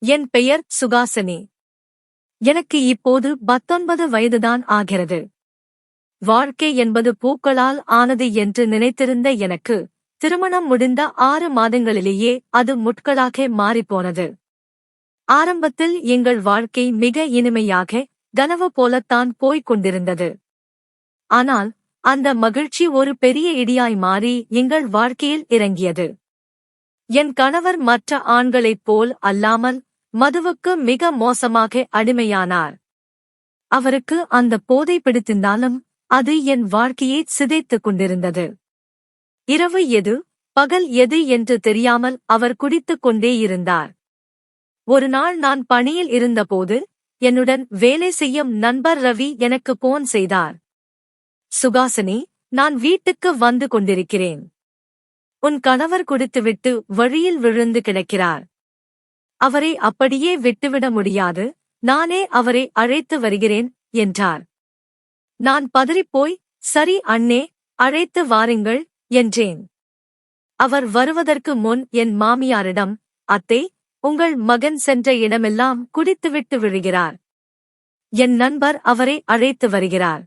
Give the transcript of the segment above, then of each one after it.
என் பெயர் சுகாசினி. எனக்கு இப்போது 19 வயதுதான் ஆகிறது. வாழ்க்கை என்பது பூக்களால் ஆனது என்று நினைத்திருந்த எனக்கு, திருமணம் முடிந்த 6 மாதங்களிலேயே அது முட்களாக மாறிப்போனது. ஆரம்பத்தில் எங்கள் வாழ்க்கை மிக இனிமையாக, கனவு போலத்தான் போய்க் கொண்டிருந்தது. ஆனால், அந்த மகிழ்ச்சி ஒரு பெரிய இடியாய் மாறி எங்கள் வாழ்க்கையில் இறங்கியது. என் கணவர் மற்ற ஆண்களைப் போல் அல்லாமல், மதுவுக்கு மிக மோசமாக அடிமையானார். அவருக்கு அந்த போதை பிடித்திருந்தாலும், அது என் வாழ்க்கையை சிதைத்துக் கொண்டிருந்தது. இரவு எது, பகல் எது என்று தெரியாமல் அவர் குடித்துக் கொண்டே இருந்தார். ஒரு நாள் நான் பணியில் இருந்தபோது, என்னுடன் வேலை செய்யும் நண்பர் ரவி எனக்கு போன் செய்தார். சுகாசினி, நான் வீட்டுக்கு வந்து கொண்டிருக்கிறேன். உன் கணவர் குடித்துவிட்டு வழியில் விழுந்து கிடக்கிறார். அவரை அப்படியே விட்டுவிட முடியாது, நானே அவரை அழைத்து வருகிறேன் என்றார். நான் பதறிப்போய், சரி அண்ணே, அழைத்து வாருங்கள் என்றேன். அவர் வருவதற்கு முன் என் மாமியாரிடம், அத்தை, உங்கள் மகன் சென்ற இடமெல்லாம் குடித்துவிட்டு விழுகிறார். என் நண்பர் அவரை அழைத்து வருகிறார்.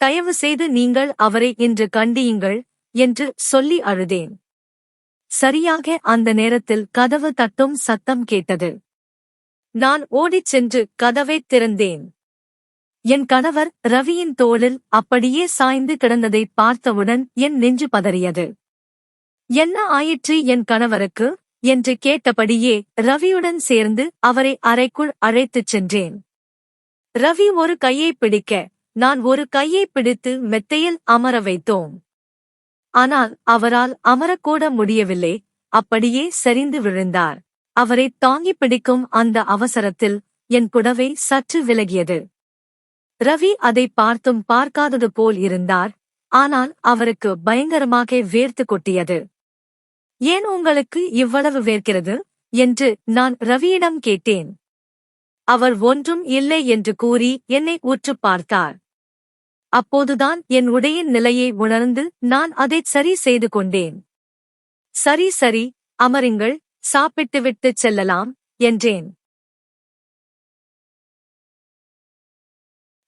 தயவு செய்து நீங்கள் அவரை இன்று கண்டியுங்கள் என்று சொல்லி அழுதேன். சரியாக அந்த நேரத்தில் கதவு தட்டும் சத்தம் கேட்டது. நான் ஓடிச் சென்று கதவைத் திறந்தேன். என் கணவர் ரவியின் தோளில் அப்படியே சாய்ந்து கிடந்ததைப் பார்த்தவுடன் என் நெஞ்சு பதறியது. என்ன ஆயிற்று என் கணவருக்கு என்று கேட்டபடியே ரவியுடன் சேர்ந்து அவரை அறைக்குள் அழைத்துச் சென்றேன். ரவி ஒரு கையைப் பிடிக்க, நான் ஒரு கையைப் பிடித்து மெத்தையில் அமர வைத்தோம். ஆனால் அவரால் அமரக்கூட முடியவில்லை, அப்படியே சரிந்து விழுந்தார். அவரை தாங்கிப் பிடிக்கும் அந்த அவசரத்தில் என் புடவை சற்று விலகியது. ரவி அதை பார்த்தும் பார்க்காதது போல் இருந்தார். ஆனால் அவருக்கு பயங்கரமாக வேர்த்து கொட்டியது. ஏன் உங்களுக்கு இவ்வளவு வேர்க்கிறது என்று நான் ரவியிடம் கேட்டேன். அவர் ஒன்றும் இல்லை என்று கூறி என்னை உற்றுப் பார்த்தார். அப்போதுதான் என் உடையின் நிலையை உணர்ந்து நான் அதைச் சரி செய்து கொண்டேன். சரி சரி, அமருங்கள், சாப்பிட்டுவிட்டுச் செல்லலாம் என்றேன்.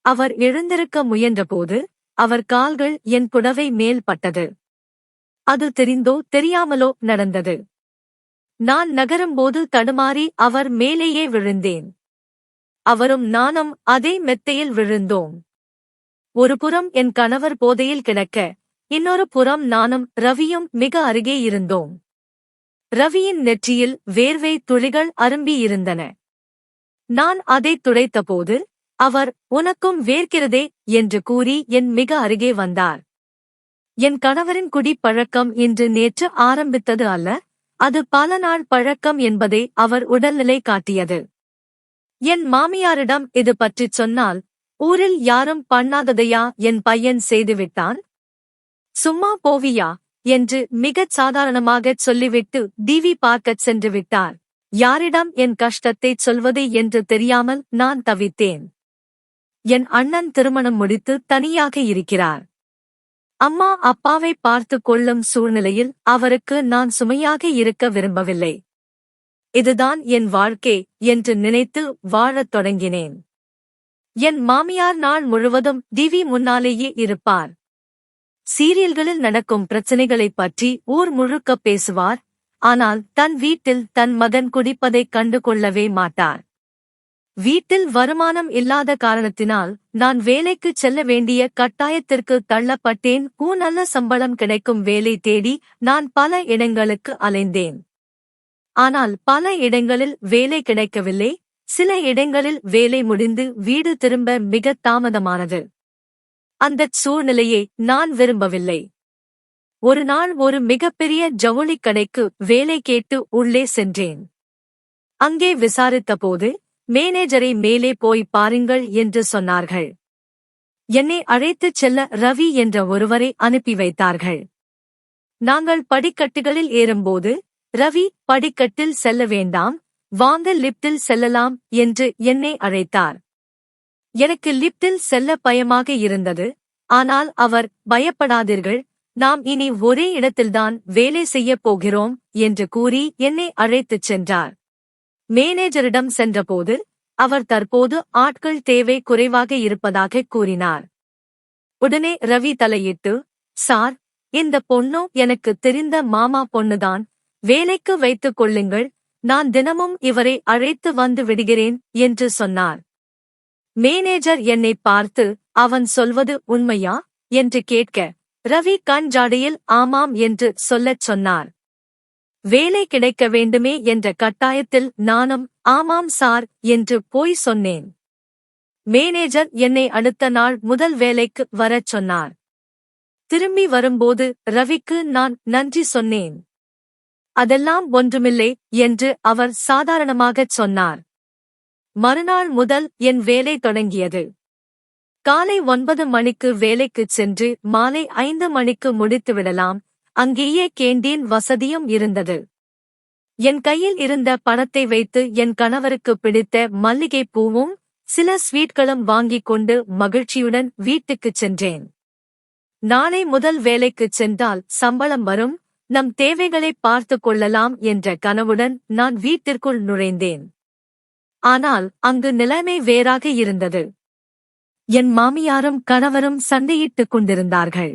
அவர் எழுந்திருக்க முயன்றபோது, அவர் கால்கள் என் புடவை மேல் பட்டது. அது தெரிந்தோ தெரியாமலோ நடந்தது. நான் நகரும்போது தடுமாறி அவர் மேலேயே விழுந்தேன். அவரும் நானும் அதே மெத்தையில் விழுந்தோம். ஒரு புறம் என் கணவர் போதையில் கிடக்க, இன்னொரு புறம் நானும் ரவியும் மிக அருகே இருந்தோம். ரவியின் நெற்றியில் வேர்வை துளிகள் அரும்பியிருந்தன. நான் அதைத் துடைத்தபோது, அவர், உனக்கும் வேர்க்கிறதே என்று கூறி என் மிக அருகே வந்தார். என் கணவரின் குடிப்பழக்கம் இன்று நேற்று ஆரம்பித்தது அல்ல, அது பல நாள் பழக்கம் என்பதை அவர் உடல்நிலை காட்டியது. என் மாமியாரிடம் இது பற்றிச் சொன்னால், ஊரில் யாரும் பண்ணாததையா என் பையன் செய்துவிட்டான்? சும்மா போவியா என்று மிகச் சாதாரணமாகச் சொல்லிவிட்டு டிவி பார்க்கச் சென்று விட்டார். யாரிடம் என் கஷ்டத்தைச் சொல்வது என்று தெரியாமல் நான் தவித்தேன். என் அண்ணன் திருமணம் முடித்து தனியாக இருக்கிறார். அம்மா அப்பாவை பார்த்துக் கொள்ளும் சூழ்நிலையில் அவருக்கு நான் சுமையாக இருக்க விரும்பவில்லை. இதுதான் என் வாழ்க்கை என்று நினைத்து வாழத் தொடங்கினேன். என் மாமியார் நாள் முழுவதும் டிவி முன்னாலேயே இருப்பார். சீரியல்களில் நடக்கும் பிரச்சனைகளைப் பற்றி ஊர் முழுக்க பேசுவார். ஆனால் தன் வீட்டில் தன் மகன் குடிப்பதைக் கண்டு கொள்ளவே மாட்டார். வீட்டில் வருமானம் இல்லாத காரணத்தினால் நான் வேலைக்குச் செல்ல வேண்டிய கட்டாயத்திற்கு தள்ளப்பட்டேன். நல்ல சம்பளம் கிடைக்கும் வேலை தேடி நான் பல இடங்களுக்கு அலைந்தேன். ஆனால் பல இடங்களில் வேலை கிடைக்கவில்லை. சில இடங்களில் வேலை முடிந்து வீடு திரும்ப மிகத் தாமதமானது. அந்தச் சூழ்நிலையை நான் விரும்பவில்லை. ஒரு நாள் ஒரு மிகப்பெரிய ஜவுளிக் கடைக்கு வேலை கேட்டு உள்ளே சென்றேன். அங்கே விசாரித்தபோது, மேனேஜரை மேலே போய் பாருங்கள் என்று சொன்னார்கள். என்னை அழைத்துச் செல்ல ரவி என்ற ஒருவரை அனுப்பி வைத்தார்கள். நாங்கள் படிக்கட்டுகளில் ஏறும்போது, ரவி, படிக்கட்டில் செல்ல வேண்டாம், வாங்க லிப்டில் செல்லலாம் என்று என்னை அழைத்தார். எனக்கு லிப்டில் செல்ல பயமாக இருந்தது. ஆனால் அவர், பயப்படாதீர்கள், நாம் இனி ஒரே இடத்தில்தான் வேலை செய்யப் போகிறோம் என்று கூறி என்னை அழைத்துச் சென்றார். மேனேஜரிடம் சென்றபோது அவர் தற்போது ஆட்கள் தேவை குறைவாக இருப்பதாக கூறினார். உடனே ரவி தலையிட்டு, சார், இந்த பொண்ணு எனக்கு தெரிந்த மாமா பொண்ணுதான், வேலைக்கு வைத்துக் கொள்ளுங்கள், நான் தினமும் இவரை அழைத்து வந்து விடுகிறேன் என்று சொன்னார். மேனேஜர் என்னை பார்த்து, அவன் சொல்வது உண்மையா என்று கேட்க, ரவி கண் ஜாடையில் ஆமாம் என்று சொல்லச் சொன்னார். வேலை கிடைக்க வேண்டுமே என்ற கட்டாயத்தில் நானும் ஆமாம் சார் என்று போய் சொன்னேன். மேனேஜர் என்னை அடுத்த நாள் முதல் வேலைக்கு வரச் சொன்னார். திரும்பி வரும்போது ரவிக்கு நான் நன்றி சொன்னேன். அதெல்லாம் ஒன்றுமில்லை என்று அவர் சாதாரணமாகச் சொன்னார். மறுநாள் முதல் என் வேலை தொடங்கியது. காலை 9 மணிக்கு வேலைக்குச் சென்று மாலை 5 மணிக்கு முடித்துவிடலாம். அங்கேயே கேண்டீன் வசதியும் இருந்தது. என் கையில் இருந்த பணத்தை வைத்து என் கணவருக்கு பிடித்த மல்லிகை பூவும் சில ஸ்வீட்களும் வாங்கிக் கொண்டு மகிழ்ச்சியுடன் வீட்டுக்குச் சென்றேன். நாளை முதல் வேலைக்குச் சென்றால் சம்பளம் வரும், நம் தேவைகளை பார்த்துக் கொள்ளலாம் என்ற கனவுடன் நான் வீட்டிற்குள் நுழைந்தேன். ஆனால் அங்கு நிலைமை வேறாக இருந்தது. என் மாமியாரும் கணவரும் சண்டையிட்டுக் கொண்டிருந்தார்கள்.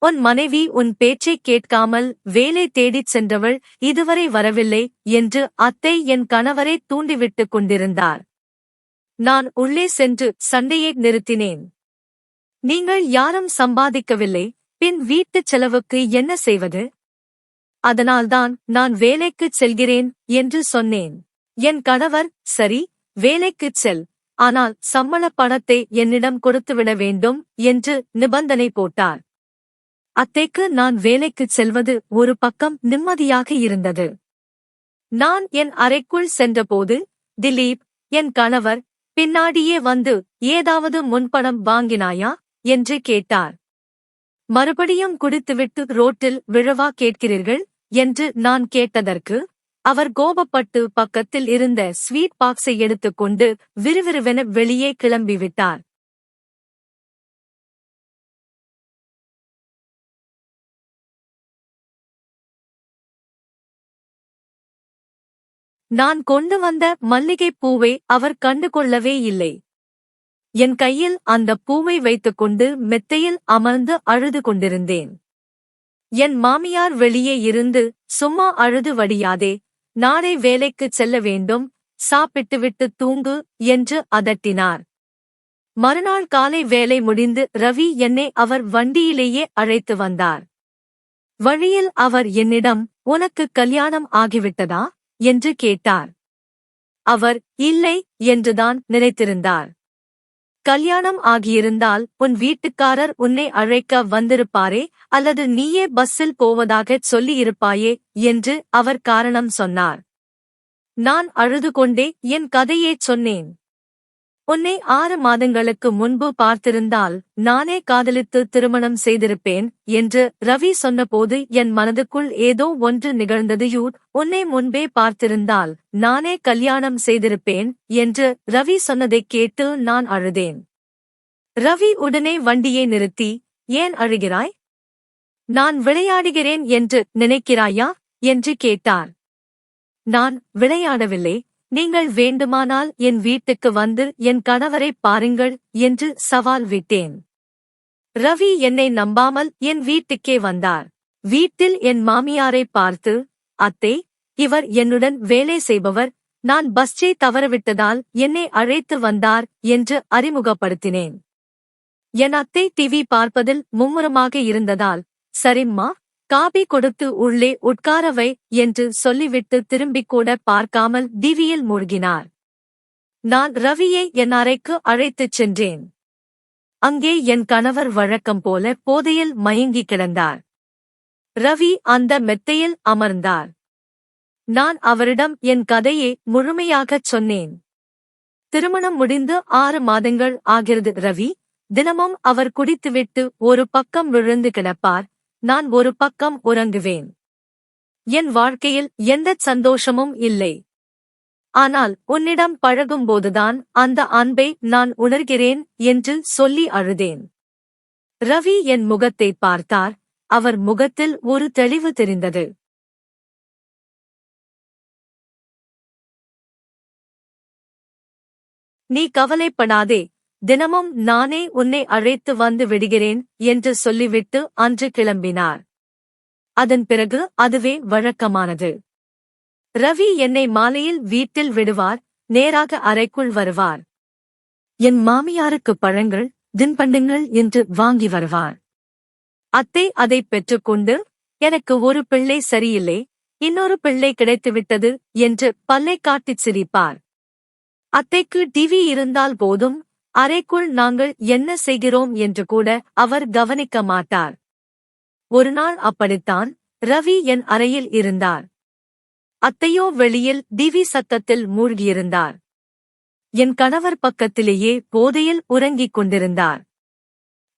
உன் மனைவி உன் பேச்சைக் கேட்காமல் வேலை தேடிச் சென்றவள் இதுவரை வரவில்லை என்று அத்தை என் கணவரை தூண்டிவிட்டுக் கொண்டிருந்தார். நான் உள்ளே சென்று சண்டையை நிறுத்தினேன். நீங்கள் யாரும் சம்பாதிக்கவில்லை, பின் வீட்டுச் செலவுக்கு என்ன செய்வது? அதனால்தான் நான் வேலைக்குச் செல்கிறேன் என்று சொன்னேன். என் கணவர், சரி, வேலைக்குச் செல், ஆனால் சம்பளப் பணத்தை என்னிடம் கொடுத்துவிட வேண்டும் என்று நிபந்தனை போட்டார். அத்தைக்கு நான் வேலைக்குச் செல்வது ஒரு பக்கம் நிம்மதியாக இருந்தது. நான் என் அறைக்குள் சென்றபோது திலீப், என் கணவர், பின்னாடியே வந்து ஏதாவது முன்பணம் வாங்கினாயா என்று கேட்டார். மறுபடியும் குடித்துவிட்டு ரோட்டில் விழவா கேட்கிறீர்கள் என்று நான் கேட்டதற்கு அவர் கோபப்பட்டு பக்கத்தில் இருந்த ஸ்வீட் பாக்ஸை எடுத்துக்கொண்டு விறுவிறுவென வெளியே கிளம்பிவிட்டார். நான் கொண்டு வந்த மல்லிகைப் பூவை அவர் கண்டுகொள்ளவே இல்லை. என் கையில் அந்த பூவை வைத்துக்கொண்டு மெத்தையில் அமர்ந்து அழுது கொண்டிருந்தேன். என் மாமியார் வெளியே இருந்து, சும்மா அழுது வடியாதே, நாளை வேலைக்குச் செல்ல வேண்டும், சாப்பிட்டுவிட்டு தூங்கு என்று அதட்டினார். மறுநாள் காலை வேலை முடிந்து ரவி என்னை அவர் வண்டியிலேயே அழைத்து வந்தார். வழியில் அவர் என்னிடம், உனக்கு கல்யாணம் ஆகிவிட்டதா என்று கேட்டார். அவர் இல்லை என்றுதான் நினைத்திருந்தார். கல்யாணம் ஆகியிருந்தால் உன் வீட்டுக்காரர் உன்னை அழைக்க வந்திருப்பாரே, அல்லது நீயே பஸ்ஸில் போவதாகச் சொல்லியிருப்பாயே என்று அவர் காரணம் சொன்னார். நான் அழுது கொண்டே என் கதையைச் சொன்னேன். உன்னை 6 மாதங்களுக்கு முன்பு பார்த்திருந்தால் நானே காதலித்து திருமணம் செய்திருப்பேன் என்று ரவி சொன்னபோது என் மனதுக்குள் ஏதோ ஒன்று நிகழ்ந்தது. உன்னை முன்பே பார்த்திருந்தால் நானே கல்யாணம் செய்திருப்பேன் என்று ரவி சொன்னதைக் கேட்டு நான் அழுதேன். ரவி உடனே வண்டியை நிறுத்தி, ஏன் அழுகிறாய்? நான் விளையாடுகிறேன் என்று நினைக்கிறாயா என்று கேட்டார். நான் விளையாடவில்லை, நீங்கள் வேண்டுமானால் என் வீட்டுக்கு வந்து என் கணவரை பாருங்கள் என்று சவால் விட்டேன். ரவி என்னை நம்பாமல் என் வீட்டுக்கே வந்தார். வீட்டில் என் மாமியாரை பார்த்து, அத்தை, இவர் என்னுடன் வேலை செய்பவர், நான் பஸ்ஸை தவறவிட்டதால் என்னை அழைத்து வந்தார் என்று அறிமுகப்படுத்தினேன். என் அத்தை டிவி பார்ப்பதில் மும்முரமாக இருந்ததால், சரிம்மா, காபி கொடுத்து உள்ளே உட்கார வை என்று சொல்லிவிட்டு திரும்பிக்கூட பார்க்காமல் டிவியில் மூழ்கினார். நான் ரவியை என் அறைக்கு அழைத்துச் சென்றேன். அங்கே என் கணவர் வழக்கம் போல போதையில் மயங்கி கிடந்தார். ரவி அந்த மெத்தையில் அமர்ந்தார். நான் அவரிடம் என் கதையை முழுமையாகச் சொன்னேன். திருமணம் முடிந்து 6 மாதங்கள் ஆகிறது ரவி. தினமும் அவர் குடித்துவிட்டு ஒரு பக்கம் விழுந்து கிடப்பார், நான் ஒரு பக்கம் உறங்குவேன். என் வாழ்க்கையில் எந்தச் சந்தோஷமும் இல்லை. ஆனால் உன்னிடம் பழகும்போதுதான் அந்த அன்பை நான் உணர்கிறேன் என்று சொல்லி அழுதேன். ரவி என் முகத்தை பார்த்தார். அவர் முகத்தில் ஒரு தெளிவு தெரிந்தது. நீ கவலைப்படாதே, தினமும் நானே உன்னை அழைத்து வந்து விடுகிறேன் என்று சொல்லிவிட்டு அன்று கிளம்பினார். அதன் பிறகு அதுவே வழக்கமானது. ரவி என்னை மாலையில் வீட்டில் விடுவார், நேராக அறைக்குள் வருவார். என் மாமியாருக்கு பழங்கள், தின்பண்டங்கள் என்று வாங்கி வருவார். அத்தை அதை பெற்றுக்கொண்டு, எனக்கு ஒரு பிள்ளை சரியில்லை, இன்னொரு பிள்ளை கிடைத்துவிட்டது என்று பல்லை காட்டிச் சிரிப்பார். அத்தைக்கு டிவி இருந்தால் போதும், அறைக்குள் நாங்கள் என்ன செய்கிறோம் என்று கூட அவர் கவனிக்க மாட்டார். ஒருநாள் அப்படித்தான் ரவி என் அறையில் இருந்தார். அத்தையோ வெளியில் டிவி சத்தத்தில் மூழ்கியிருந்தார். என் கணவர் பக்கத்திலேயே போதையில் உறங்கிக் கொண்டிருந்தார்.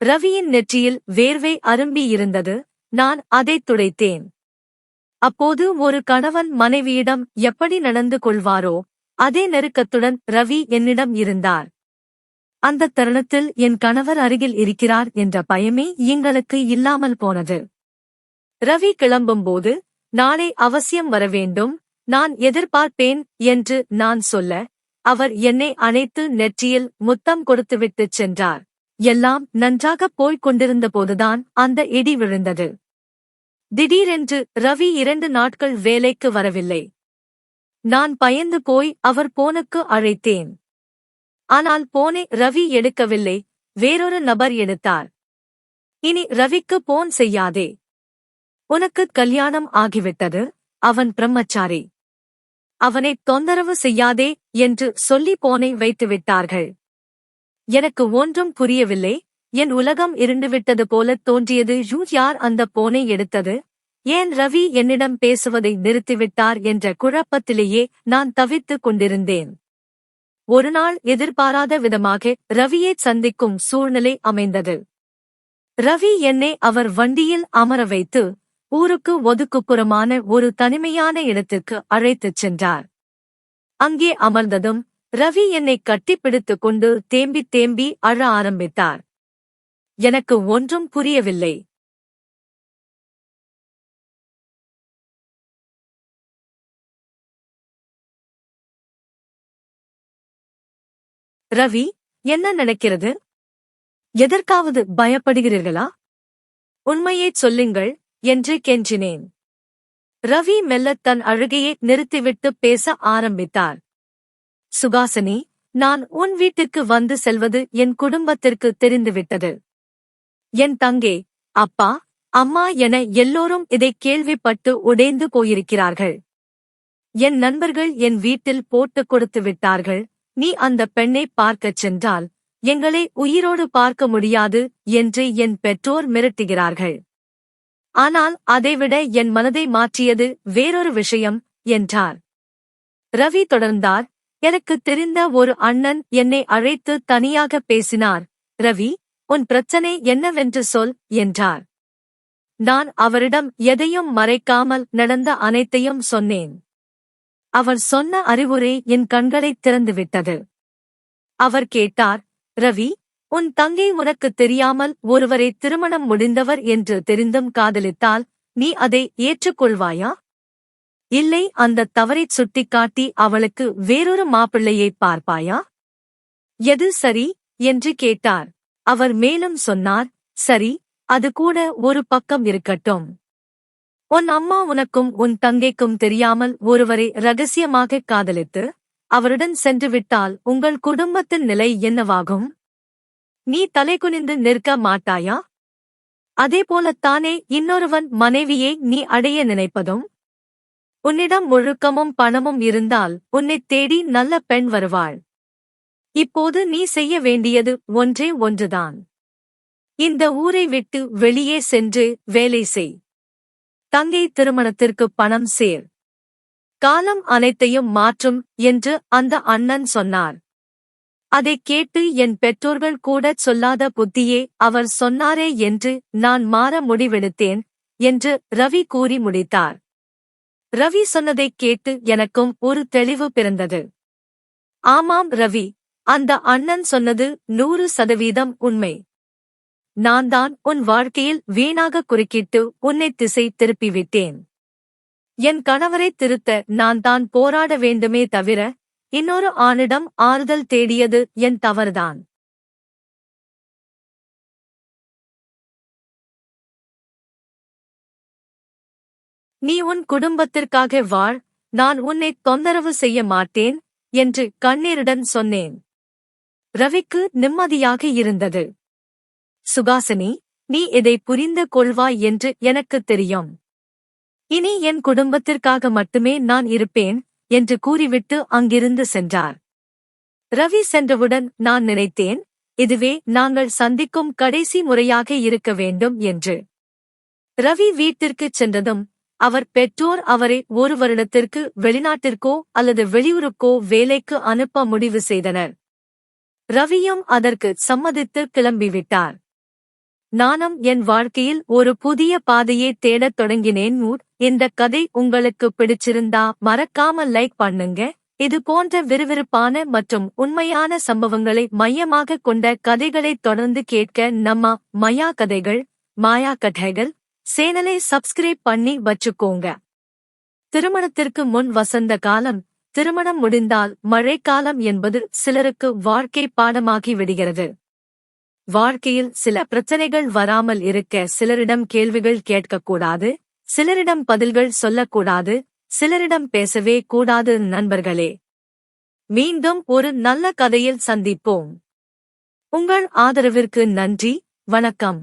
ரவியின் நெற்றியில் வேர்வை அரும்பியிருந்தது. நான் அதைத் துடைத்தேன். அப்போது ஒரு கணவன் மனைவியிடம் எப்படி நடந்து கொள்வாரோ அதே நெருக்கத்துடன் ரவி என்னிடம் இருந்தார். அந்த தருணத்தில் என் கணவர் அருகில் இருக்கிறார் என்ற பயமே எங்களுக்கு இல்லாமல் போனது. ரவி கிளம்பும்போது, நாளை அவசியம் வரவேண்டும், நான் எதிர்பார்ப்பேன் என்று நான் சொல்ல, அவர் என்னை அணைத்து நெற்றியில் முத்தம் கொடுத்துவிட்டுச் சென்றார். எல்லாம் நன்றாகப் போய்க் கொண்டிருந்தபோதுதான் அந்த இடி விழுந்தது. திடீரென்று ரவி 2 நாட்கள் வேலைக்கு வரவில்லை. நான் பயந்து போய் அவர் போனுக்கு அழைத்தேன். ஆனால் போனை ரவி எடுக்கவில்லை, வேறொரு நபர் எடுத்தார். இனி ரவிக்கு போன் செய்யாதே, உனக்கு கல்யாணம் ஆகிவிட்டது, அவன் பிரம்மச்சாரி, அவனை தொந்தரவு செய்யாதே என்று சொல்லி போனை வைத்துவிட்டார்கள். எனக்கு ஒன்றும் புரியவில்லை. என் உலகம் இருண்டுவிட்டது போல தோன்றியது. யார் அந்த போனை எடுத்தது? ஏன் ரவி என்னிடம் பேசுவதை நிறுத்திவிட்டார் என்ற குழப்பத்திலேயே நான் தவித்துக் கொண்டிருந்தேன். ஒருநாள் எதிர்பாராத விதமாக ரவியை சந்திக்கும் சூழ்நிலை அமைந்தது. ரவி என்னை அவர் வண்டியில் அமர வைத்து ஊருக்கு ஒதுக்குப்புறமான ஒரு தனிமையான இடத்துக்கு அழைத்துச் சென்றார். அங்கே அமர்ந்ததும் ரவி என்னை கட்டிப்பிடித்துக் கொண்டு தேம்பி தேம்பி அழ ஆரம்பித்தார். எனக்கு ஒன்றும் புரியவில்லை. ரவி, என்ன நடக்கிறது? எதற்காவது பயப்படுகிறீர்களா? உண்மையைச் சொல்லுங்கள் என்று கெஞ்சினேன். ரவி மெல்லத் தன் அழுகையை நிறுத்திவிட்டு பேச ஆரம்பித்தார். சுகாசினி, நான் உன் வீட்டுக்கு வந்து செல்வது என் குடும்பத்திற்கு தெரிந்துவிட்டது. என் தங்கை, அப்பா, அம்மா என எல்லோரும் இதை கேள்விப்பட்டு உடைந்து போயிருக்கிறார்கள். என் நண்பர்கள் என் வீட்டில் போட்டுக் கொடுத்து விட்டார்கள். நீ அந்த பெண்ணை பார்க்கச் சென்றால் எங்களை உயிரோடு பார்க்க முடியாது என்று என் பெற்றோர் மிரட்டுகிறார்கள். ஆனால் அதைவிட என் மனதை மாற்றியது வேறொரு விஷயம் என்றார். ரவி தொடர்ந்தார். எனக்குத் தெரிந்த ஒரு அண்ணன் என்னை அழைத்து தனியாக பேசினார். ரவி, உன் பிரச்சனை என்னவென்று சொல் என்றார். நான் அவரிடம் எதையும் மறைக்காமல் நடந்த அனைத்தையும் சொன்னேன். அவர் சொன்ன அறிவுரை என் கண்களைத் திறந்துவிட்டது. அவர் கேட்டார், ரவி, உன் தங்கை உனக்குத் தெரியாமல் ஒருவரை திருமணம் முடிந்தவர் என்று தெரிந்தும் காதலித்தால் நீ அதை ஏற்றுக்கொள்வாயா? இல்லை, அந்த தவறைச் சுட்டிக்காட்டி அவளுக்கு வேறொரு மாப்பிள்ளையைப் பார்ப்பாயா? எது சரி என்று கேட்டார். அவர் மேலும் சொன்னார், சரி, அது கூட ஒரு பக்கம் இருக்கட்டும். உன் அம்மா உனக்கும் உன் தங்கைக்கும் தெரியாமல் ஒருவரை ரகசியமாகக் காதலித்து அவருடன் சென்றுவிட்டால் உங்கள் குடும்பத்தின் நிலை என்னவாகும்? நீ தலைகுனிந்து நிற்க மாட்டாயா? அதேபோலத்தானே இன்னொருவன் மனைவியை நீ அடைய நினைப்பதும்? உன்னிடம் ஒழுக்கமும் பணமும் இருந்தால் உன்னைத் தேடி நல்ல பெண் வருவாள். இப்போது நீ செய்ய வேண்டியது ஒன்றே ஒன்றுதான். இந்த ஊரை விட்டு வெளியே சென்று வேலை செய். தங்கை திருமணத்திற்கு பணம் சேர். காலம் அனைத்தையும் மாற்றும் என்று அந்த அண்ணன் சொன்னார். அதைக் கேட்டு என் பெற்றோர்கள் கூடச் சொல்லாத புத்தியே அவர் சொன்னாரே என்று நான் மாற முடிவெடுத்தேன் என்று ரவி கூறி முடித்தார். ரவி சொன்னதைக் கேட்டு எனக்கும் ஒரு தெளிவு பிறந்தது. ஆமாம் ரவி, அந்த அண்ணன் சொன்னது 100% உண்மை. நான் தான் உன் வாழ்க்கையில் வீணாக குறுக்கிட்டு உன்னை திசை திருப்பிவிட்டேன். என் கணவரை திருத்த நான் தான் போராட வேண்டுமே தவிர இன்னொரு ஆணிடம் ஆறுதல் தேடியது என் தவறுதான். நீ உன் குடும்பத்திற்காக வாழ், நான் உன்னை தொந்தரவு செய்ய மாட்டேன் என்று கண்ணீருடன் சொன்னேன். ரவிக்கு நிம்மதியாக இருந்தது. சுகாசினி, நீ இதை புரிந்து கொள்வாய் என்று எனக்குத் தெரியும். இனி என் குடும்பத்திற்காக மட்டுமே நான் இருப்பேன் என்று கூறிவிட்டு அங்கிருந்து சென்றார். ரவி சென்றவுடன் நான் நினைத்தேன், இதுவே நாங்கள் சந்திக்கும் கடைசி முறையாக இருக்க வேண்டும் என்று. ரவி வீட்டிற்குச் சென்றதும் அவர் பெற்றோர் அவரை ஒரு வருடத்திற்கு வெளிநாட்டிற்கோ அல்லது வெளியூருக்கோ வேலைக்கு அனுப்ப முடிவு செய்தனர். ரவியும் அதற்கு சம்மதித்து கிளம்பிவிட்டார். நானும் என் வாழ்க்கையில் ஒரு புதிய பாதையை தேடத் தொடங்கினேன். இந்த கதை உங்களுக்கு பிடிச்சிருந்தா மறக்காம லைக் பண்ணுங்க. இது போன்ற விறுவிறுப்பான மற்றும் உண்மையான சம்பவங்களை மையமாக கொண்ட கதைகளை தொடர்ந்து கேட்க நம்ம மயா கதைகள் சேனலை சப்ஸ்கிரைப் பண்ணி வச்சுக்கோங்க. திருமணத்திற்கு முன் வசந்த காலம், திருமணம் முடிந்தால் மழைக்காலம் என்பது சிலருக்கு வாழ்க்கை பாடமாகி விடுகிறது. வாழ்க்கையில் சில பிரச்சனைகள் வராமல் இருக்க சிலரிடம் கேள்விகள் கேட்கக்கூடாது, சிலரிடம் பதில்கள் சொல்லக்கூடாது, சிலரிடம் பேசவே கூடாது. நண்பர்களே, மீண்டும் ஒரு நல்ல கதையில் சந்திப்போம். உங்கள் ஆதரவிற்கு நன்றி. வணக்கம்.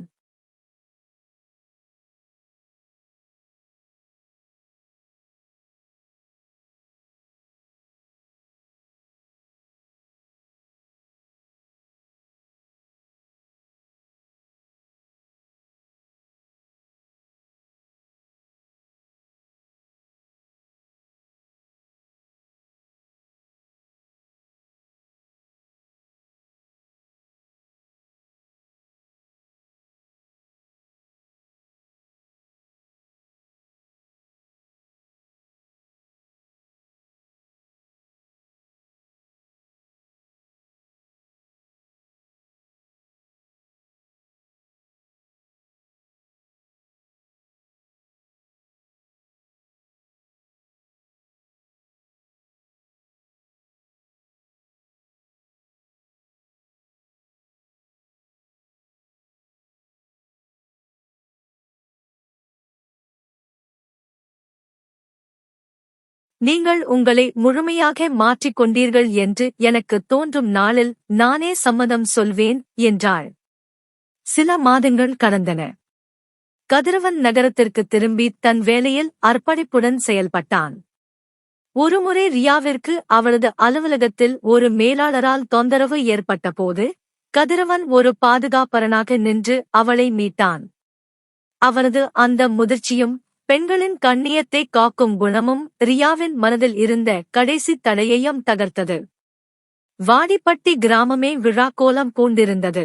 நீங்கள் உங்களை முழுமையாக மாற்றிக் கொண்டீர்கள் என்று எனக்கு தோன்றும் நாளில் நானே சம்மதம் சொல்வேன் என்றாள். சில மாதங்கள் கடந்தன. கதிரவன் நகரத்திற்கு திரும்பி தன் வேலையில் அர்ப்பணிப்புடன் செயல்பட்டான். ஒருமுறை ரியாவிற்கு அவளது அலுவலகத்தில் ஒரு மேலாளரால் தொந்தரவு ஏற்பட்டபோது கதிரவன் ஒரு பாதுகாப்பரனாக நின்று அவளை மீட்டான். அவனது அந்த முதிர்ச்சியும் பெண்களின் கண்ணியத்தை காக்கும் குணமும் ரியாவின் மனதில் இருந்த கடைசி தடையையும் தகர்த்தது. வாடிப்பட்டி கிராமமே விழாக்கோலம் பூண்டிருந்தது.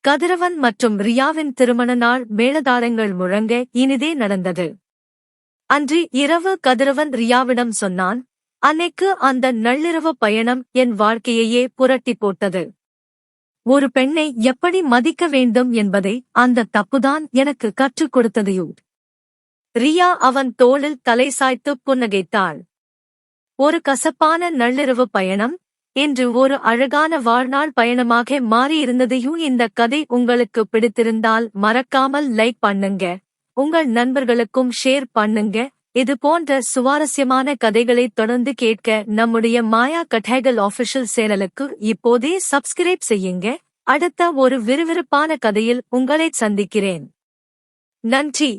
கதிரவன் மற்றும் ரியாவின் திருமண நாள் மேளதாளங்கள் முழங்க இனிதே நடந்தது. அன்று இரவு கதிரவன் ரியாவிடம் சொன்னான், அன்னைக்கு அந்த நள்ளிரவு பயணம் என் வாழ்க்கையையே புரட்டி போட்டது. ஒரு பெண்ணை எப்படி மதிக்க வேண்டும் என்பதை அந்த தப்புதான் எனக்கு கற்றுக் கொடுத்தது. ரியா அவன் தோளில் தலை சாய்த்து புன்னகைத்தாள். ஒரு கசப்பான நள்ளிரவு பயணம் இன்று ஒரு அழகான வாழ்நாள் பயணமாக மாறியிருந்தது. இந்த கதை உங்களுக்கு பிடித்திருந்தால் மறக்காமல் லைக் பண்ணுங்க, உங்கள் நண்பர்களுக்கும் ஷேர் பண்ணுங்க. இது போன்ற சுவாரஸ்யமான கதைகளை தொடர்ந்து கேட்க நம்முடைய மாயா கதைகள் ஆஃபிஷியல் சேனலுக்கு இப்போதே சப்ஸ்கிரைப் செய்யுங்க. அடுத்த ஒரு விறுவிறுப்பான கதையில் உங்களை சந்திக்கிறேன். நன்றி.